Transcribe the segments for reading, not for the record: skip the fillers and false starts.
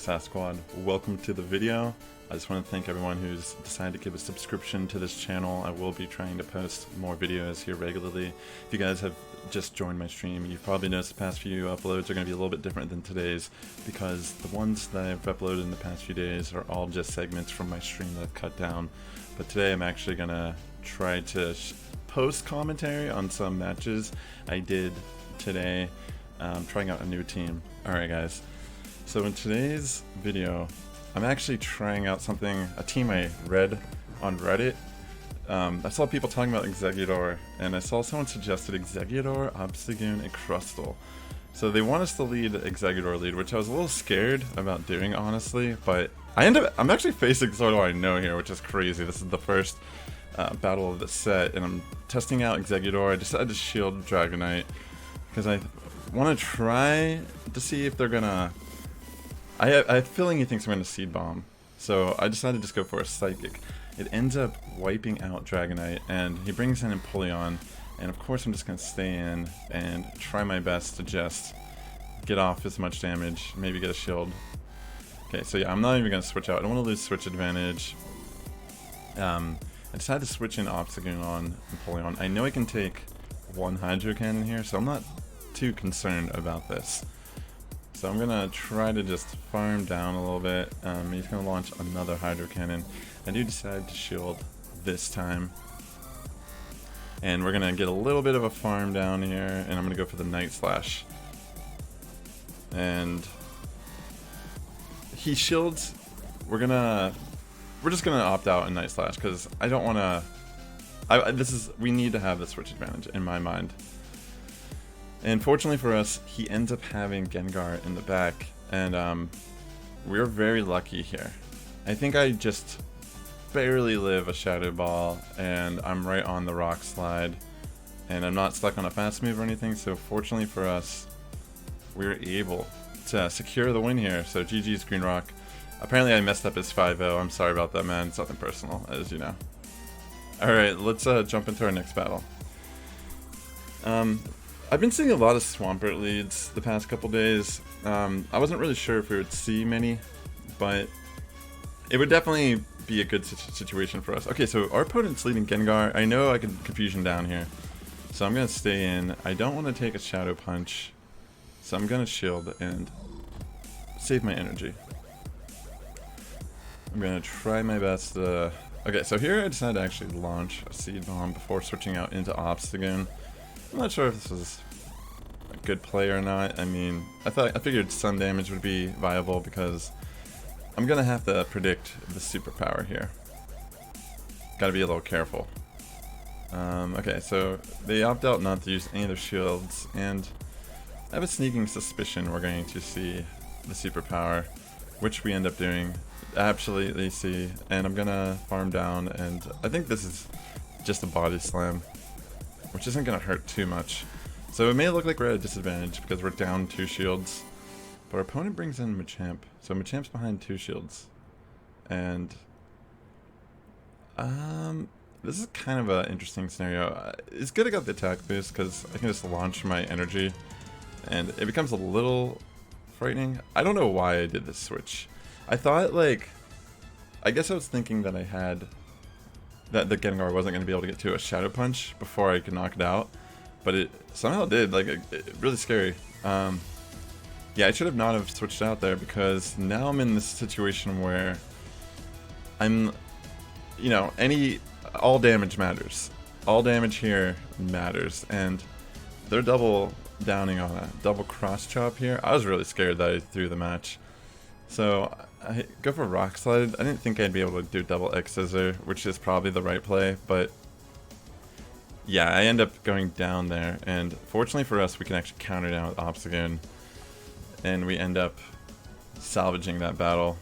Sass Squad. Welcome to the video. I just want to thank everyone who's decided to give a subscription to this channel. I will be trying to post more videos here regularly. If you guys have just joined my stream, you've probably noticed the past few uploads are going to be a little bit different than today's, because the ones that I've uploaded in the past few days are all just segments from my stream that I've cut down. But today I'm actually going to try to post commentary on some matches I did today, trying out a new team. Alright guys, so in today's video I'm actually trying out something, a team I read on Reddit. I saw people talking about Exeggutor, and I saw someone suggested Exeggutor, Obstagoon, and Crustle. So they want us to lead Exeggutor lead, which I was a little scared about doing, honestly, but I'm actually facing someone I know here, which is crazy. This is the first battle of the set, and I'm testing out Exeggutor. I decided to shield Dragonite, because I want to try to see if they're gonna... I have a feeling he thinks I'm going to Seed Bomb, so I decided to just go for a Psychic. It ends up wiping out Dragonite, and he brings in Empoleon, and of course I'm just going to stay in and try my best to just get off as much damage, maybe get a shield. Okay, so yeah, I'm not even going to switch out. I don't want to lose switch advantage. I decided to switch in Obstagoon on Empoleon. I know I can take one Hydro Cannon here, so I'm not too concerned about this. So I'm gonna try to just farm down a little bit. He's gonna launch another Hydro Cannon. I do decide to shield this time, and we're gonna get a little bit of a farm down here, and I'm gonna go for the Night Slash. And he shields. We're just gonna opt out in Night Slash because I don't want to. We need to have the switch advantage in my mind. And fortunately for us, he ends up having Gengar in the back, and we're very lucky here. I think I just barely live a Shadow Ball, and I'm right on the Rock Slide, and I'm not stuck on a fast move or anything, so fortunately for us, we're able to secure the win here. So GG's Green Rock. Apparently I messed up his 5-0, I'm sorry about that, man. It's nothing personal, as you know. Alright, let's jump into our next battle. I've been seeing a lot of Swampert leads the past couple days. I wasn't really sure if we would see many, but it would definitely be a good situation for us. Okay, so our opponent's leading Gengar. I know I can Confusion down here, so I'm going to stay in. I don't want to take a Shadow Punch, so I'm going to shield and save my energy. I'm going to try my best to... Okay, so here I decided to actually launch a Seed Bomb before switching out into Obstagoon. I'm not sure if this was a good play or not. I mean, I figured Sun damage would be viable because I'm gonna have to predict the superpower here. Gotta be a little careful. Okay, so they opt out not to use any of their shields, and I have a sneaking suspicion we're going to see the superpower, which we end up doing. Absolutely see, and I'm gonna farm down, and I think this is just a Body Slam, which isn't going to hurt too much. So it may look like we're at a disadvantage because we're down 2 shields. But our opponent brings in Machamp. So Machamp's behind 2 shields. And this is kind of an interesting scenario. It's good I got the attack boost because I can just launch my energy. And it becomes a little frightening. I don't know why I did this switch. I thought, like, I guess I was thinking that I had... that the Gengar wasn't going to be able to get to a Shadow Punch before I could knock it out, but it somehow did. Like, really scary. Yeah, I should have not have switched out there, because now I'm in this situation where I'm, you know, all damage matters. All damage here matters, and they're double downing on a double cross chop here. I was really scared that I threw the match. So I go for Rock Slide. I didn't think I'd be able to do double X Scissor, which is probably the right play, but yeah, I end up going down there, and fortunately for us, we can actually counter down with Obstagoon, and we end up salvaging that battle.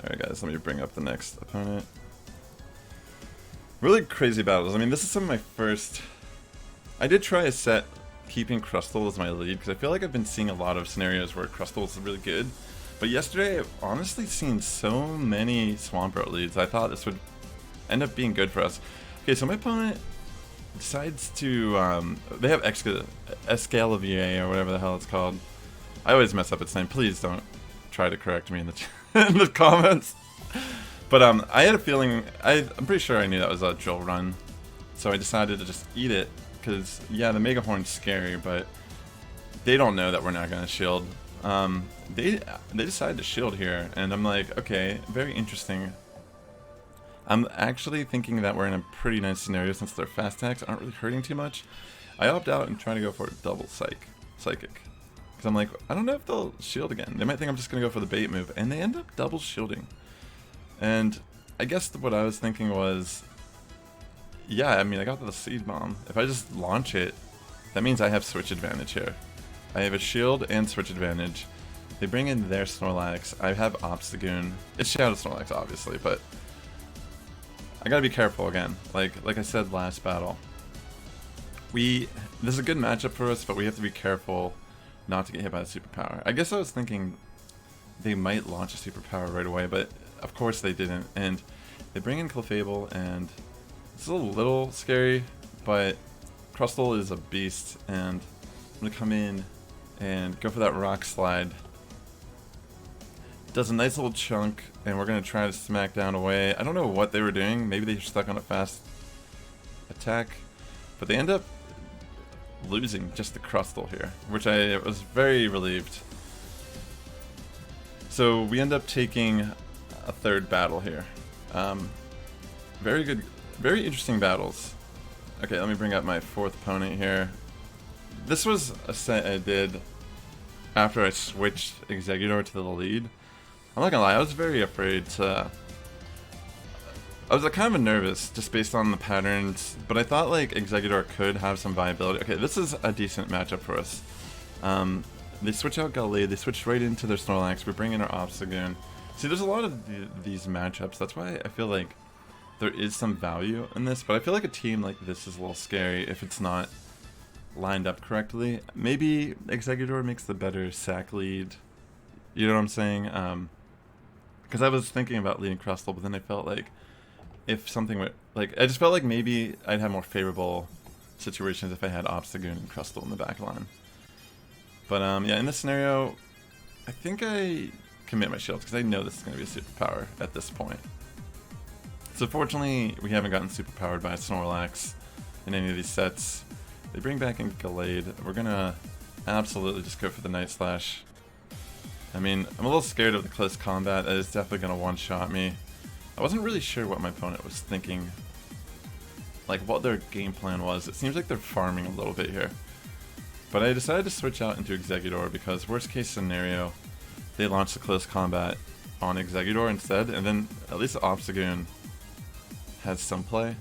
Alright guys, let me bring up the next opponent. Really crazy battles. I mean, this is some of my first... I did try a set keeping Crustle as my lead, because I feel like I've been seeing a lot of scenarios where Crustle is really good. But yesterday, I've honestly seen so many Swampert leads. I thought this would end up being good for us. Okay, so my opponent decides to, they have Escalavier or whatever the hell it's called. I always mess up its name. Please don't try to correct me in the in the comments. But I had a feeling, I'm pretty sure I knew that was a drill run, so I decided to just eat it, because yeah, the Mega Horn's scary, but they don't know that we're not gonna shield. They decided to shield here, and I'm like, okay, very interesting. I'm actually thinking that we're in a pretty nice scenario since their fast attacks aren't really hurting too much. I opt out and try to go for a double psychic, because I'm like, I don't know if they'll shield again. They might think I'm just gonna go for the bait move, and they end up double shielding. And I guess what I was thinking was, yeah, I mean, I got the seed bomb. If I just launch it, that means I have switch advantage here. I have a shield and switch advantage. They bring in their Snorlax. I have Obstagoon. It's Shadow Snorlax, obviously, but I gotta be careful again. Like I said last battle, this is a good matchup for us, but we have to be careful not to get hit by the superpower. I guess I was thinking they might launch a superpower right away, but of course they didn't. And they bring in Clefable, and it's a little scary, but Crustle is a beast, and I'm gonna come in and go for that Rock Slide. Does a nice little chunk, and we're gonna try to smack down away. I don't know what they were doing. Maybe they were stuck on a fast attack, but they end up losing just the Crustle here, which I was very relieved. So we end up taking a third battle here. Very good, very interesting battles. Okay, let me bring up my fourth opponent here. This was a set I did after I switched Exeggutor to the lead. I'm not gonna lie, I was very afraid to... I was kind of nervous just based on the patterns, but I thought like Exeggutor could have some viability. Okay, this is a decent matchup for us. They switch out Gallade, they switch right into their Snorlax, we bring in our Obstagoon. See, there's a lot of these matchups, that's why I feel like there is some value in this, but I feel like a team like this is a little scary if it's not lined up correctly. Maybe Exeggutor makes the better sack lead, you know what I'm saying? Because I was thinking about leading Crustle, but then I felt like if something went, like, I just felt like maybe I'd have more favorable situations if I had Obstagoon and Crustle in the back line. But yeah, in this scenario, I think I commit my shields because I know this is going to be a superpower at this point. So fortunately, we haven't gotten superpowered by Snorlax in any of these sets. They bring back in Gallade. We're going to absolutely just go for the Night Slash. I mean, I'm a little scared of the close combat. That is definitely going to one-shot me. I wasn't really sure what my opponent was thinking, like what their game plan was. It seems like they're farming a little bit here. But I decided to switch out into Exeggutor because worst case scenario, they launch the close combat on Exeggutor instead, and then at least Obstagoon has some play.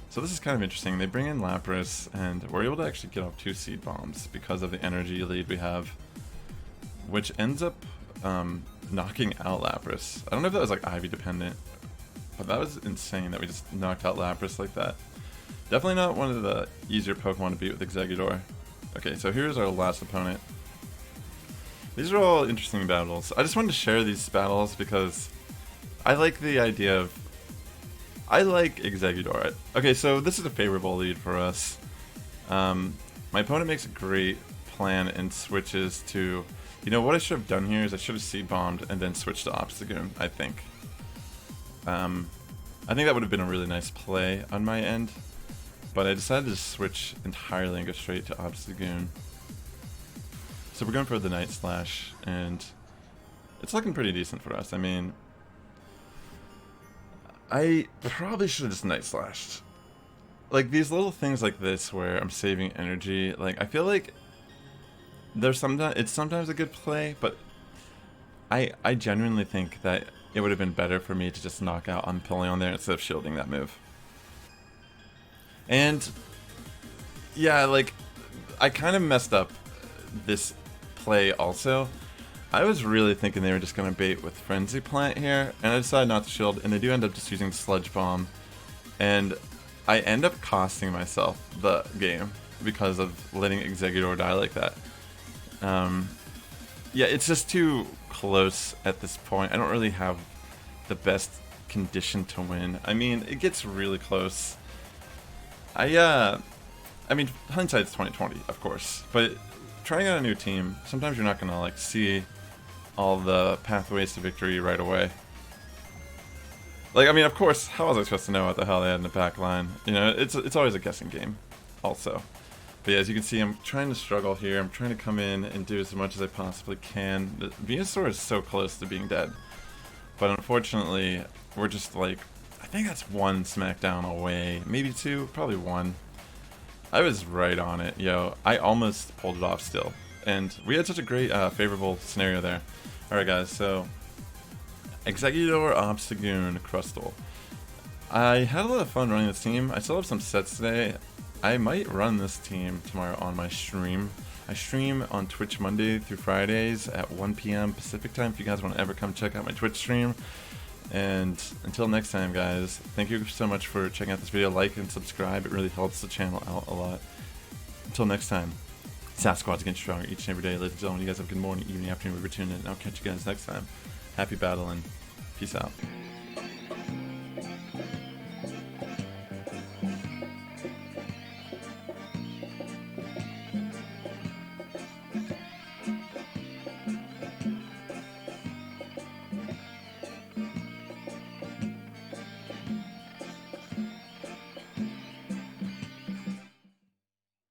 So this is kind of interesting. They bring in Lapras, and we're able to actually get off 2 Seed Bombs because of the energy lead we have, which ends up knocking out Lapras. I don't know if that was like Ivy dependent, but that was insane that we just knocked out Lapras like that. Definitely not one of the easier Pokemon to beat with Exeggutor. Okay, so here's our last opponent. These are all interesting battles. I just wanted to share these battles because I like the idea of... I like Exeggutor. Okay, so this is a favorable lead for us. My opponent makes a great plan and switches to... You know, what I should have done here is I should have Seed Bombed and then switched to Obstagoon, I think. I think that would have been a really nice play on my end. But I decided to switch entirely and go straight to Obstagoon. So we're going for the Night Slash, and it's looking pretty decent for us. I mean, I probably should have just Night Slashed. Like, these little things like this where I'm saving energy, like, I feel like it's sometimes a good play, but I genuinely think that it would have been better for me to just knock out Empoleon there instead of shielding that move. And yeah, like, I kind of messed up this play also. I was really thinking they were just going to bait with Frenzy Plant here, and I decided not to shield, and they do end up just using Sludge Bomb. And I end up costing myself the game because of letting Exeggutor die like that. Yeah, it's just too close at this point. I don't really have the best condition to win. I mean, it gets really close. I mean, hindsight's 20/20, of course, but trying out a new team, sometimes you're not gonna like see all the pathways to victory right away. Like, I mean, of course, how was I supposed to know what the hell they had in the back line? You know, it's always a guessing game, also. But yeah, as you can see, I'm trying to struggle here. I'm trying to come in and do as much as I possibly can. The Venusaur is so close to being dead. But unfortunately, we're just like, I think that's one smackdown away. Maybe two, probably one. I was right on it, yo. I almost pulled it off still. And we had such a great, favorable scenario there. Alright guys, so Exeggutor, Obstagoon, Crustle. I had a lot of fun running this team. I still have some sets today. I might run this team tomorrow on my stream. I stream on Twitch Monday through Fridays at 1 p.m. Pacific time if you guys want to ever come check out my Twitch stream. And until next time, guys, thank you so much for checking out this video. Like and subscribe. It really helps the channel out a lot. Until next time, Sass Squad's getting stronger each and every day. Ladies and gentlemen, you guys have a good morning, evening, afternoon, wherever you're tuning in. I'll catch you guys next time. Happy battling. Peace out.